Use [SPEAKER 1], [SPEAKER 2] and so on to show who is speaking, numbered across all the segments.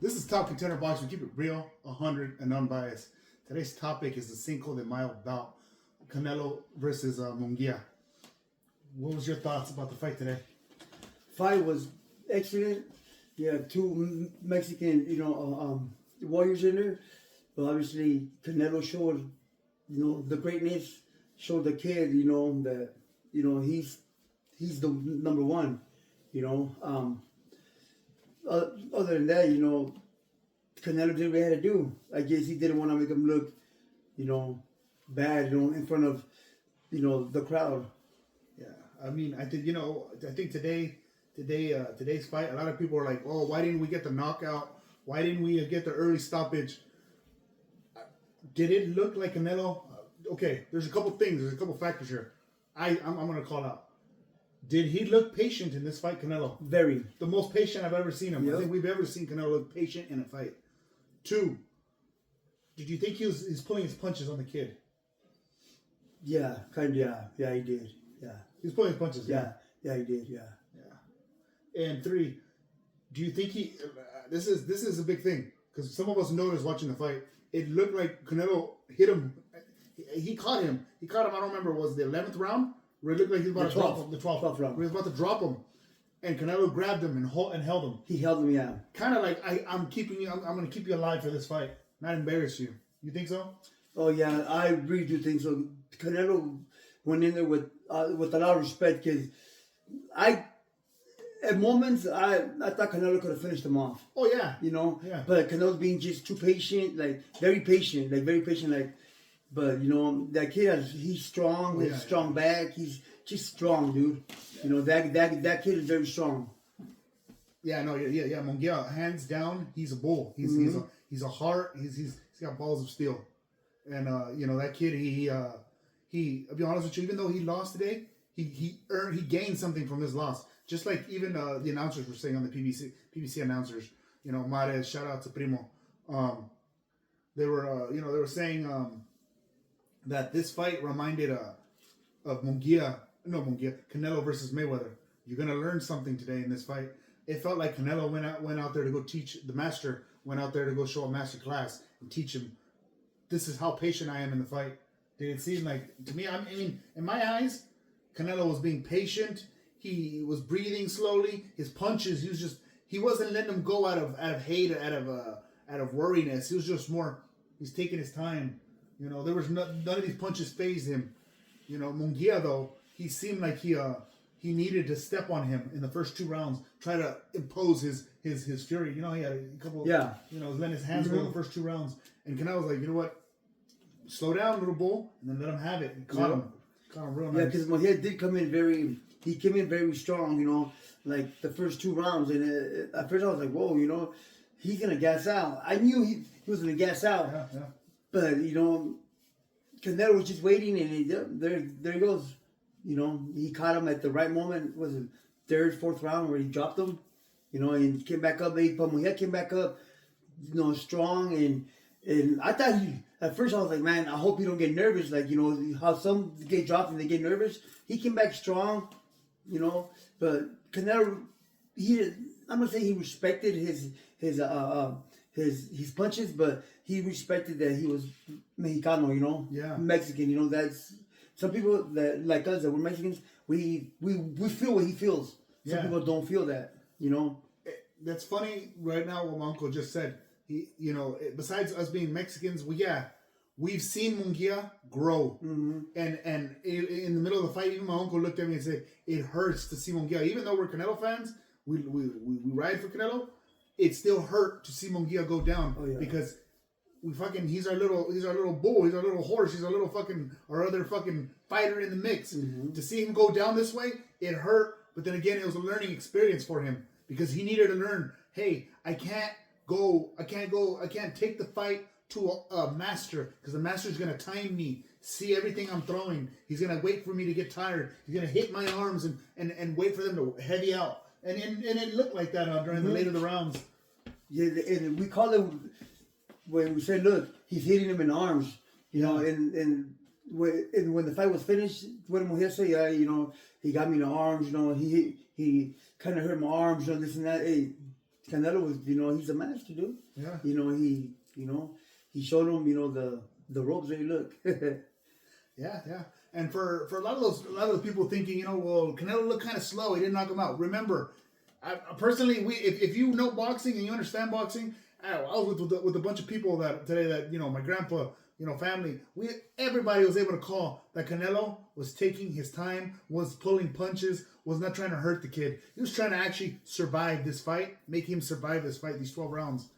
[SPEAKER 1] This is Top Contender Box. We keep it real, 100, and unbiased. Today's topic is the Cinco de Mayo bout, Canelo versus Munguia. What was your thoughts about the fight today?
[SPEAKER 2] Fight was excellent. You have two Mexican, warriors in there. But obviously, Canelo showed, the greatness. Showed the kid, that, he's the number one. Other than that, Canelo did what he had to do. I guess he didn't want to make him look, bad, in front of, the crowd.
[SPEAKER 1] Yeah, I mean, I think today's fight, a lot of people are like, oh, why didn't we get the knockout? Why didn't we get the early stoppage? Did it look like Canelo? Okay, there's a couple things. There's a couple factors here. I'm going to call out. Did he look patient in this fight, Canelo?
[SPEAKER 2] Very.
[SPEAKER 1] The most patient I've ever seen him. Yep. I think we've ever seen Canelo look patient in a fight. 2, did you think he's pulling his punches on the kid?
[SPEAKER 2] Yeah, kind of, yeah. Yeah, he did. Yeah.
[SPEAKER 1] He was pulling his punches.
[SPEAKER 2] Yeah, he did, yeah.
[SPEAKER 1] Yeah. And 3, do you think this is a big thing, because some of us noticed watching the fight, it looked like Canelo hit him. He caught him. I don't remember, was it the 11th round? Where it looked like he was about to drop him. The 12th round. Where he was about to drop him. And Canelo grabbed him and held him.
[SPEAKER 2] He held him, yeah.
[SPEAKER 1] Kind of like, I'm going to keep you alive for this fight. Not embarrass you. You think so?
[SPEAKER 2] Oh, yeah, I really do think so. Canelo went in there with a lot of respect, because at moments, I thought Canelo could have finished him off.
[SPEAKER 1] Oh, yeah.
[SPEAKER 2] Yeah. But Canelo's being just too patient, very patient. But, that kid, he's strong, with a strong back. He's just strong, dude. That kid is very strong.
[SPEAKER 1] Yeah, Munguia, hands down, he's a bull. He's a heart. He's got balls of steel. And, that kid, I'll be honest with you, even though he lost today, he gained something from this loss. Just like even the announcers were saying on the PBC announcers, Mares, shout out to Primo. They were saying that this fight reminded of Canelo versus Mayweather. You're gonna learn something today in this fight. It felt like Canelo went out there to go teach the master, went out there to go show a master class and teach him. This is how patient I am in the fight. Did it seem like, to me? I mean, in my eyes, Canelo was being patient. He was breathing slowly. His punches, he wasn't letting them go out of hate, out of worriness. He was just more. He's taking his time. There was none of these punches phased him. Munguia, though, he seemed like he needed to step on him in the first 2 rounds, try to impose his fury. He had a couple. Yeah. Was letting his hands go in the first 2 rounds, and Canelo was like, you know what? Slow down, little bull, and then let him have it. He caught him real nice.
[SPEAKER 2] Yeah, because Munguia did come in very. He came in very strong. Like the first 2 rounds, and at first I was like, whoa, he's gonna gas out. I knew he was gonna gas out.
[SPEAKER 1] Yeah.
[SPEAKER 2] But, Canelo was just waiting, and there he goes. He caught him at the right moment. Was it 3rd, 4th round where he dropped him? And came back up. Munguia came back up, strong. And I thought at first I was like, man, I hope he don't get nervous. Like, how some get dropped and they get nervous. He came back strong, But Canelo, I'm going to say he respected his punches, but he respected that he was Mexicano,
[SPEAKER 1] Yeah.
[SPEAKER 2] Mexican, that's some people that like us that we're Mexicans, we feel what he feels. Some people don't feel that,
[SPEAKER 1] That's funny right now what my uncle just said. He, besides us being Mexicans, we've seen Munguia grow. Mm-hmm. And in the middle of the fight, even my uncle looked at me and said, it hurts to see Munguia. Even though we're Canelo fans, we ride for Canelo, it still hurt to see Munguia go down. Oh, yeah. Because he's our little bull, he's our little horse, he's our other fighter in the mix. Mm-hmm. To see him go down this way, it hurt. But then again, it was a learning experience for him, because he needed to learn, hey, I can't take the fight to a master, because the master's going to time me, see everything I'm throwing. He's going to wait for me to get tired. He's going to hit my arms and wait for them to heavy out. And it looked like that during the later of the rounds.
[SPEAKER 2] Yeah, and we call it, when we say, look, he's hitting him in the arms, and when the fight was finished, what Munguia said, he got me in the arms, he kind of hurt my arms, this and that. Hey, Canelo was, he's a master, dude.
[SPEAKER 1] Yeah.
[SPEAKER 2] He showed him, the ropes. Hey, look.
[SPEAKER 1] Yeah. And for a lot of those people thinking, well, Canelo looked kind of slow. He didn't knock him out. Remember, I personally, if you know boxing and you understand boxing, I was with a bunch of people today that my grandpa, family. Everybody was able to call that Canelo was taking his time, was pulling punches, was not trying to hurt the kid. He was trying to actually survive this fight, make him survive this fight, these 12 rounds,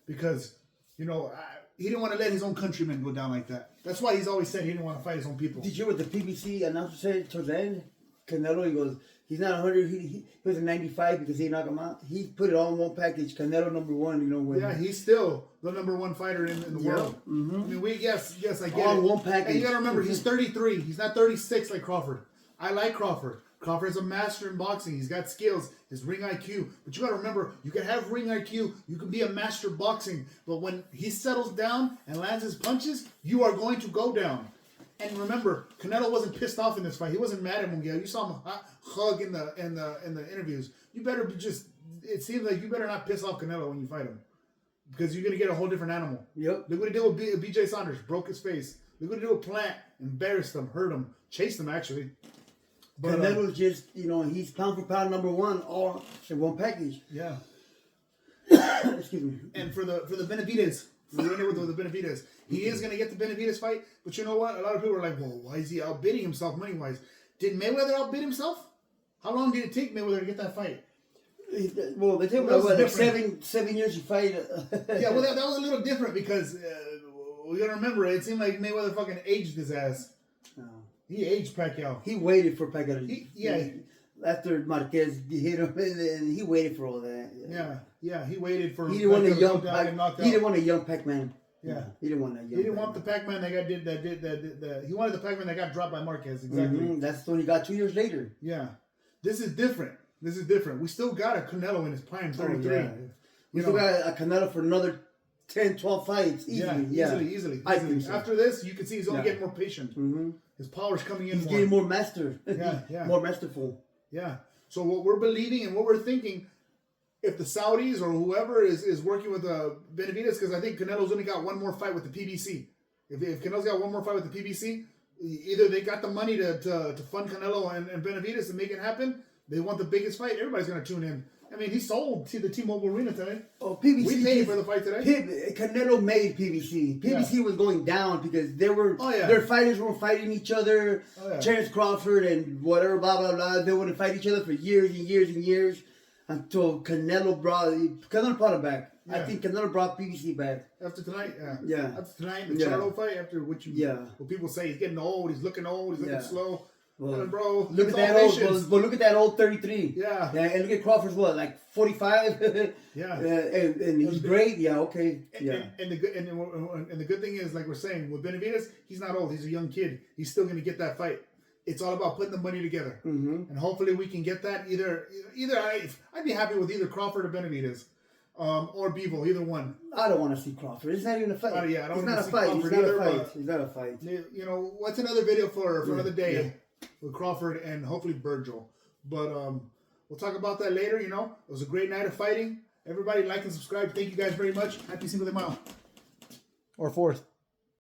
[SPEAKER 1] because he didn't want to let his own countrymen go down like that. That's why he's always said he didn't want to fight his own people.
[SPEAKER 2] Did you hear what the PBC announcer said towards the end? Canelo, he goes, he's not 100. He was a 95 because they knocked him out. He put it all in one package. Canelo #1.
[SPEAKER 1] Yeah, he's still the #1 fighter in the world.
[SPEAKER 2] Mm-hmm.
[SPEAKER 1] I mean, yes, I get
[SPEAKER 2] all
[SPEAKER 1] it.
[SPEAKER 2] in one package.
[SPEAKER 1] And you gotta remember, he's 33. He's not 36 like Crawford. I like Crawford. Crawford is a master in boxing. He's got skills, his ring IQ. But you gotta remember, you can have ring IQ, you can be a master of boxing. But when he settles down and lands his punches, you are going to go down. And remember, Canelo wasn't pissed off in this fight. He wasn't mad at Munguia. You saw him hug in the interviews. You better it seems like you better not piss off Canelo when you fight him, because you're gonna get a whole different animal.
[SPEAKER 2] Yep.
[SPEAKER 1] Look what he did with BJ Saunders, broke his face. Look what he did with Plant, embarrassed him, hurt him, chased him actually. But
[SPEAKER 2] Canelo's just, he's pound for pound #1, all in one package.
[SPEAKER 1] Yeah.
[SPEAKER 2] Excuse me.
[SPEAKER 1] And for the Benavidez, we're in there with the Benavidez. He is going to get the Benavidez fight, but you know what? A lot of people are like, well, why is he outbidding himself money-wise? Did Mayweather outbid himself? How long did it take Mayweather to get that fight?
[SPEAKER 2] Well, they tell me like 7 years to fight.
[SPEAKER 1] Yeah, well, that was a little different because we got to remember, it seemed like Mayweather fucking aged his ass.
[SPEAKER 2] No.
[SPEAKER 1] He aged Pacquiao.
[SPEAKER 2] He waited for Pacquiao. After Marquez hit him, and he waited for all that.
[SPEAKER 1] Yeah, he waited for.
[SPEAKER 2] He didn't want a young
[SPEAKER 1] He
[SPEAKER 2] didn't want a young Pac-Man.
[SPEAKER 1] Yeah,
[SPEAKER 2] he didn't want that.
[SPEAKER 1] He didn't want the Pac-Man that did. He wanted the Pac-Man that got dropped by Marquez. Exactly.
[SPEAKER 2] Mm-hmm. That's when he got 2 years later.
[SPEAKER 1] Yeah, this is different. We still got a Canelo in his prime, 33.
[SPEAKER 2] Oh, yeah. We still got a Canelo for another 10, 12 fights. Easily.
[SPEAKER 1] I think so. After this, you can see he's only getting more patient.
[SPEAKER 2] Mm-hmm.
[SPEAKER 1] His power's coming in.
[SPEAKER 2] He's getting more master.
[SPEAKER 1] Yeah.
[SPEAKER 2] More masterful.
[SPEAKER 1] Yeah. So what we're believing and what we're thinking, if the Saudis or whoever is working with Benavidez, because I think Canelo's only got one more fight with the PBC. If Canelo's got one more fight with the PBC, either they got the money to fund Canelo and Benavidez and make it happen. They want the biggest fight. Everybody's going to tune in. I mean, he sold to the T-Mobile Arena today.
[SPEAKER 2] Oh, PBC.
[SPEAKER 1] We paid for the fight today.
[SPEAKER 2] Canelo made PBC. PBC was going down because their fighters were fighting each other. Terence Crawford and whatever, blah, blah, blah. They wouldn't fight each other for years and years and years until Canelo brought it back. I think Canelo brought PBC back.
[SPEAKER 1] After tonight,
[SPEAKER 2] yeah.
[SPEAKER 1] After tonight, the Charlo fight, after what people say, he's getting old, he's looking old, he's looking slow. Well, bro,
[SPEAKER 2] look at that old. But look at that old 33.
[SPEAKER 1] Yeah.
[SPEAKER 2] And look at Crawford's like 45.
[SPEAKER 1] Yeah.
[SPEAKER 2] And he's great. Yeah. Okay.
[SPEAKER 1] And the good thing is, like we're saying, with Benavidez, he's not old. He's a young kid. He's still going to get that fight. It's all about putting the money together, and hopefully we can get that. Either I'd be happy with either Crawford or Benavidez, or Bivol, either one.
[SPEAKER 2] I don't want to see Crawford. It's not even a fight.
[SPEAKER 1] I don't
[SPEAKER 2] it's
[SPEAKER 1] want
[SPEAKER 2] not
[SPEAKER 1] to
[SPEAKER 2] a
[SPEAKER 1] see
[SPEAKER 2] fight.
[SPEAKER 1] Crawford
[SPEAKER 2] It's not
[SPEAKER 1] either,
[SPEAKER 2] a fight. It's not a fight.
[SPEAKER 1] What's another video for another day with Crawford and hopefully Virgil. But we'll talk about that later. It was a great night of fighting. Everybody like and subscribe. Thank you guys very much. Happy Cinco de Mayo.
[SPEAKER 2] Or 4th.